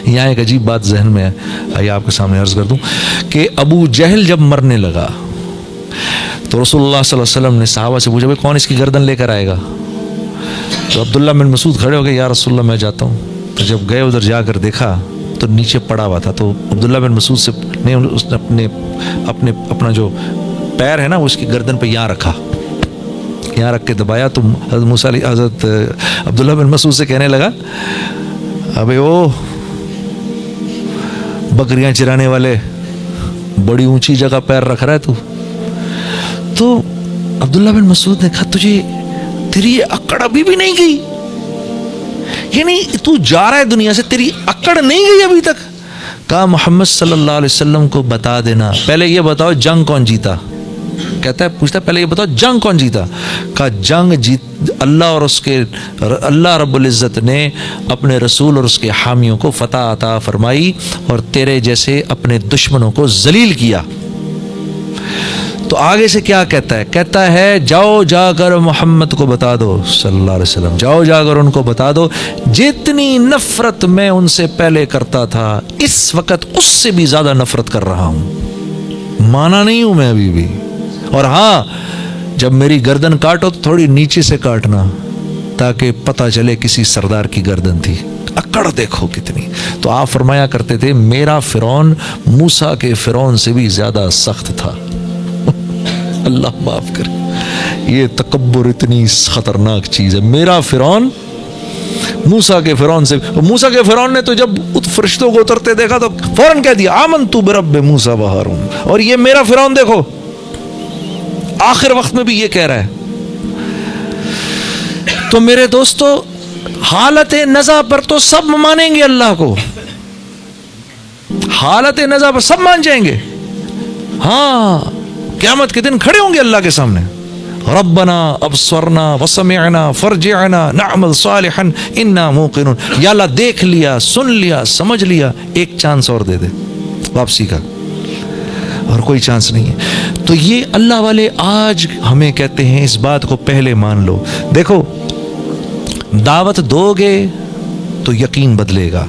یہاں ایک عجیب بات ذہن میں آئیے آپ کے سامنے عرض کر دوں کہ ابو جہل جب مرنے لگا تو رسول اللہ صلی اللہ علیہ وسلم نے صحابہ سے پوچھا بھائی کون اس کی گردن لے کر آئے گا؟ تو عبداللہ بن مسعود کھڑے ہو گئے، یا رسول اللہ میں جاتا ہوں. تو جب گئے ادھر جا کر دیکھا تو نیچے پڑا ہوا تھا. تو عبداللہ بن مسعود سے نے اس نے اپنا جو پیر ہے نا وہ اس کی گردن پہ یہاں رکھا، یہاں رکھ کے دبایا. تو حضرت عبداللہ بن مسعود سے کہنے لگا ابے او بکریاں چرانے والے، بڑی اونچی جگہ پیر رکھ رہا ہے تو عبداللہ بن مسعود نے کہا تجھے تیری یہ اکڑ ابھی بھی نہیں گئی؟ یعنی تو جا رہا ہے دنیا سے، تیری اکڑ نہیں گئی ابھی تک؟ کہا محمد صلی اللہ علیہ وسلم کو بتا دینا، پہلے یہ بتاؤ جنگ کون جیتا؟ کہتا ہے پوچھتا پہلے یہ بتاؤ جنگ کون جیتا؟ کہا جنگ اللہ اور اس کے اللہ رب العزت نے اپنے رسول اور اس کے حامیوں کو فتح عطا فرمائی اور تیرے جیسے اپنے دشمنوں کو ذلیل کیا. تو آگے سے کیا کہتا ہے؟ کہتا ہے جاؤ جا کر محمد کو بتا دو صلی اللہ علیہ وسلم، جاؤ جا کر ان کو بتا دو جتنی نفرت میں ان سے پہلے کرتا تھا اس وقت اس سے بھی زیادہ نفرت کر رہا ہوں، مانا نہیں ہوں میں ابھی بھی. اور ہاں جب میری گردن کاٹو تو تھوڑی نیچے سے کاٹنا تاکہ پتہ چلے کسی سردار کی گردن تھی. اکڑ دیکھو کتنی. تو آپ فرمایا کرتے تھے میرا فرعون موسیٰ کے فرعون سے بھی زیادہ سخت تھا. اللہ معاف کرے، یہ تکبر اتنی خطرناک چیز ہے. میرا فرعون موسیٰ کے فرعون سے، موسیٰ کے فرعون نے تو جب فرشتوں کو اترتے دیکھا تو فوراً کہہ دیا آمنت برب موسیٰ و ہارون. اور یہ میرا فرعون دیکھو آخر وقت میں بھی یہ کہہ رہا ہے. تو میرے دوستو حالت نزع پر تو سب مانیں گے اللہ کو، حالت نزع پر سب مان جائیں گے. ہاں قیامت کے دن کھڑے ہوں گے اللہ کے سامنے، ربنا ابصرنا وسمعنا فرجعنا نعمل صالحا انا موقنون. یا اللہ دیکھ لیا، سن لیا، سمجھ لیا، ایک چانس اور دے دے واپسی کا، اور کوئی چانس نہیں ہے. تو یہ اللہ والے آج ہمیں کہتے ہیں اس بات کو پہلے مان لو. دیکھو دعوت دو گے تو یقین بدلے گا،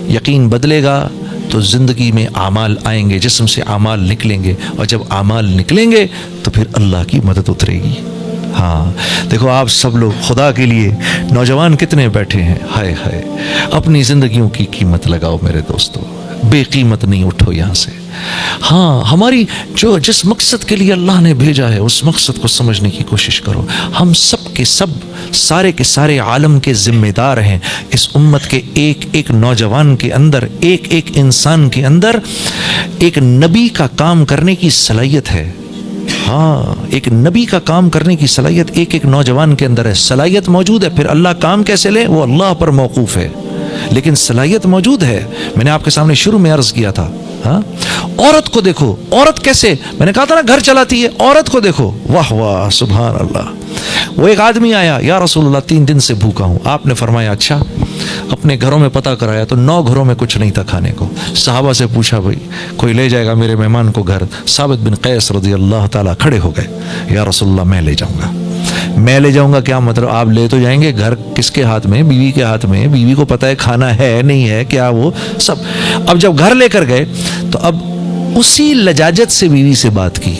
یقین بدلے گا تو زندگی میں اعمال آئیں گے، جسم سے اعمال نکلیں گے، اور جب اعمال نکلیں گے تو پھر اللہ کی مدد اترے گی. ہاں دیکھو آپ سب لوگ خدا کے لیے نوجوان کتنے بیٹھے ہیں، ہائے ہائے اپنی زندگیوں کی قیمت لگاؤ میرے دوستو، بے قیمت نہیں اٹھو یہاں سے. ہاں ہماری جس مقصد کے لیے اللہ نے بھیجا ہے اس مقصد کو سمجھنے کی کوشش کرو. ہم سب کے سب سارے کے سارے عالم کے ذمہ دار ہیں. اس امت کے ایک ایک نوجوان کے اندر، ایک ایک انسان کے اندر ایک نبی کا کام کرنے کی صلاحیت ہے. ہاں ایک نبی کا کام کرنے کی صلاحیت ایک ایک نوجوان کے اندر ہے. صلاحیت موجود ہے، پھر اللہ کام کیسے لے وہ اللہ پر موقوف ہے، لیکن صلاحیت موجود ہے. میں نے آپ کے سامنے شروع میں عرض کیا تھا. ہاں عورت کو دیکھو، عورت کیسے، میں نے کہا تھا نا گھر چلاتی ہے، عورت کو دیکھو، واہ واہ سبحان اللہ. وہ ایک آدمی آیا، یا رسول اللہ 3 دن سے بھوکا ہوں. آپ نے فرمایا اچھا. اپنے گھروں میں پتہ کرایا تو 9 گھروں میں کچھ نہیں تھا کھانے کو. صحابہ سے پوچھا بھائی کوئی لے جائے گا میرے مہمان کو گھر؟ ثابت بن قیس رضی اللہ تعالیٰ کھڑے ہو گئے، یا رسول اللہ میں لے جاؤں گا. میں لے جاؤں گا کیا مطلب؟ آپ لے تو جائیں گے، گھر کس کے ہاتھ میں؟ بیوی کے ہاتھ میں. بیوی کو پتہ ہے کھانا ہے نہیں ہے کیا وہ سب. اب جب گھر لے کر گئے تو اب اسی لجاجت سے بیوی سے بات کی،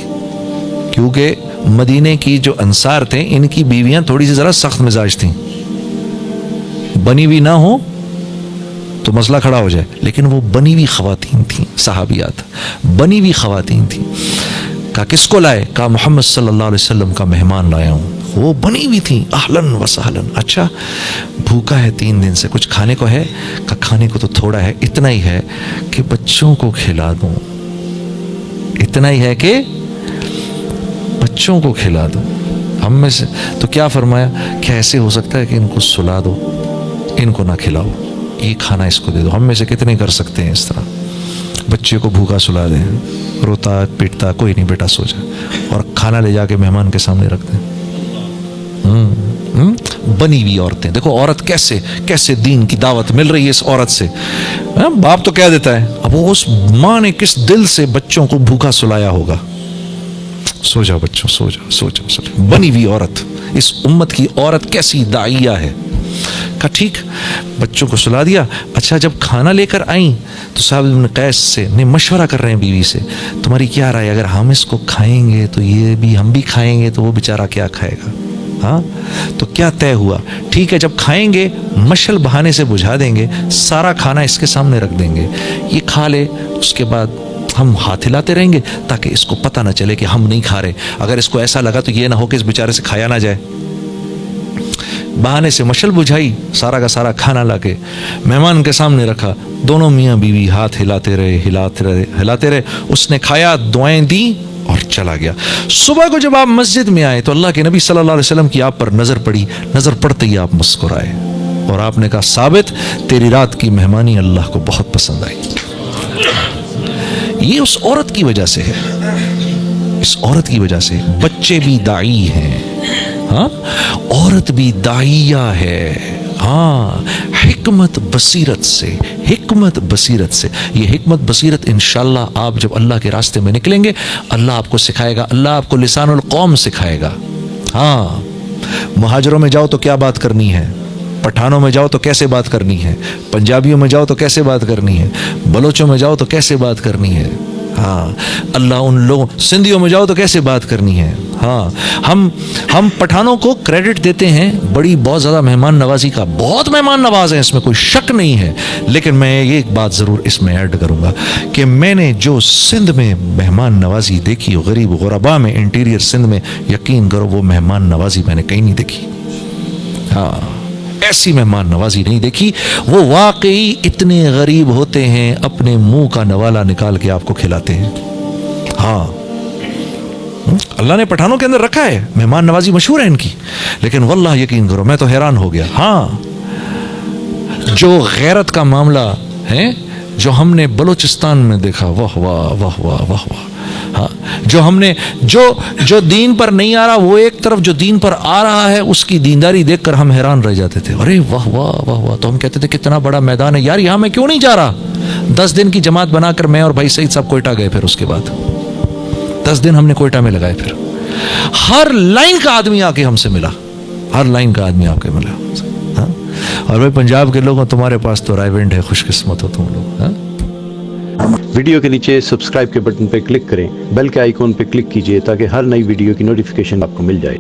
کیونکہ مدینے کی جو انصار تھے ان کی بیویاں تھوڑی سی ذرا سخت مزاج تھیں، بنی ہوئی نہ ہو تو مسئلہ کھڑا ہو جائے، لیکن وہ بنی ہوئی خواتین تھیں، صحابیات بنی ہوئی خواتین تھیں. کہا کس کو لائے؟ کہا محمد صلی اللہ علیہ وسلم کا مہمان لایا ہوں. وہ بنی ہوئی تھیں، اہلن و سہلن. اچھا بھوکا ہے 3 دن سے، کچھ کھانے کو ہے؟ کہا کھانے کو تو تھوڑا ہے، اتنا ہی ہے کہ بچوں کو کھلا دوں، اتنا ہی ہے کہ بچوں کو کھلا دوں. ہم میں سے تو کیا فرمایا کہ ایسے ہو سکتا ہے کہ ان کو سلا دو، ان کو نہ کھلاؤ، یہ کھانا اس کو دے دو. ہم میں سے کتنے کر سکتے ہیں اس طرح؟ بچے کو بھوکا سلا دیں، روتا پیٹتا، کوئی نہیں بیٹا سو جا، اور کھانا لے جا کے مہمان کے سامنے رکھ دیں. بنی ہوئی عورتیں دیکھو، عورت کیسے کیسے دین کی دعوت مل رہی ہے اس عورت سے. باپ تو کہہ دیتا ہے، اب وہ اس ماں نے کس دل سے بچوں کو بھوکا سلایا ہوگا. سو جاؤ بچوں، سو جاؤ سو جاؤ. بنی ہوئی عورت، اس امت کی عورت کیسی داعیہ ہے. کہا ٹھیک, بچوں کو سلا دیا. اچھا جب کھانا لے کر آئیں تو صاحب ابن قیس سے نے مشورہ کر رہے ہیں بیوی سے, تمہاری کیا رائے, اگر ہم اس کو کھائیں گے تو یہ بھی ہم بھی کھائیں گے تو وہ بیچارہ کیا کھائے گا. ہاں تو کیا طے ہوا, ٹھیک ہے جب کھائیں گے مشل بہانے سے بجھا دیں گے, سارا کھانا اس کے سامنے رکھ دیں گے, یہ کھا لے, اس کے بعد ہم ہاتھ ہلاتے رہیں گے تاکہ اس کو پتہ نہ چلے کہ ہم نہیں کھا رہے. اگر اس کو ایسا لگا تو یہ نہ ہو کہ اس بیچارے سے کھایا نہ جائے. بہانے سے مشل بجھائی, سارا کا سارا کھانا لا کے مہمان کے سامنے رکھا, دونوں میاں بیوی ہاتھ ہلاتے رہے. اس نے کھایا, دعائیں دی اور چلا گیا. صبح کو جب آپ مسجد میں آئے تو اللہ کے نبی صلی اللہ علیہ وسلم کی آپ پر نظر پڑی, نظر پڑتے ہی آپ مسکرائے اور آپ نے کہا ثابت تیری رات کی مہمانی اللہ کو بہت پسند آئی. یہ اس عورت کی وجہ سے ہے, اس عورت کی وجہ سے. بچے بھی داعی ہیں, ہاں عورت بھی داعیہ ہے, ہاں حکمت بصیرت سے, حکمت بصیرت سے. یہ حکمت بصیرت انشاءاللہ آپ جب اللہ کے راستے میں نکلیں گے اللہ آپ کو سکھائے گا, اللہ آپ کو لسان القوم سکھائے گا. ہاں مہاجروں میں جاؤ تو کیا بات کرنی ہے, پٹھانوں میں جاؤ تو کیسے بات کرنی ہے, پنجابیوں میں جاؤ تو کیسے بات کرنی ہے, بلوچوں میں جاؤ تو کیسے بات کرنی ہے. ہاں اللہ ان لوگوں, سندھیوں میں جاؤ تو کیسے بات کرنی ہے. ہاں ہم پٹھانوں کو کریڈٹ دیتے ہیں بڑی بہت زیادہ مہمان نوازی کا, بہت مہمان نواز ہیں, اس میں کوئی شک نہیں ہے. لیکن میں یہ ایک بات ضرور اس میں ایڈ کروں گا کہ میں نے جو سندھ میں مہمان نوازی دیکھی, غریب غربا میں, انٹیریئر سندھ میں, یقین کرو وہ مہمان نوازی میں نے کہیں نہیں دیکھی. ہاں ایسی مہمان نوازی نہیں دیکھی. وہ واقعی اتنے غریب ہوتے ہیں اپنے منہ کا نوالا نکال کے آپ کو کھلاتے ہیں. ہاں اللہ نے پٹھانوں کے اندر رکھا ہے, مہمان نوازی مشہور ہے ان کی, لیکن واللہ یقین کرو میں تو حیران ہو گیا. ہاں جو غیرت کا معاملہ ہے جو ہم نے بلوچستان میں دیکھا, واہ واہ واہ واہ واہ واہ. ہاں جو ہم نے جو دین پر نہیں آ رہا وہ ایک طرف, جو دین پر آ رہا ہے اس کی دینداری دیکھ کر ہم حیران رہ جاتے تھے. ارے واہ واہ واہ واہ. تو ہم کہتے تھے کتنا بڑا میدان ہے یار, یہاں میں کیوں نہیں جا رہا. 10 دن کی جماعت بنا کر میں اور بھائی سعید صاحب کوئٹہ گئے, پھر اس کے بعد 10 دن ہم نے کوئٹہ میں لگائے. پھر ہر لائن کا آدمی آ کے ہم سے ملا, ہر لائن کا آدمی آ کے ملا. ہاں اور بھائی پنجاب کے لوگوں تمہارے پاس تو رائے ونڈ ہے, خوش قسمت ہو تم لوگ. ہاں ویڈیو کے نیچے سبسکرائب کے بٹن پہ کلک کریں, بیل کے آئیکن پہ کلک کیجئے تاکہ ہر نئی ویڈیو کی نوٹیفیکیشن آپ کو مل جائے.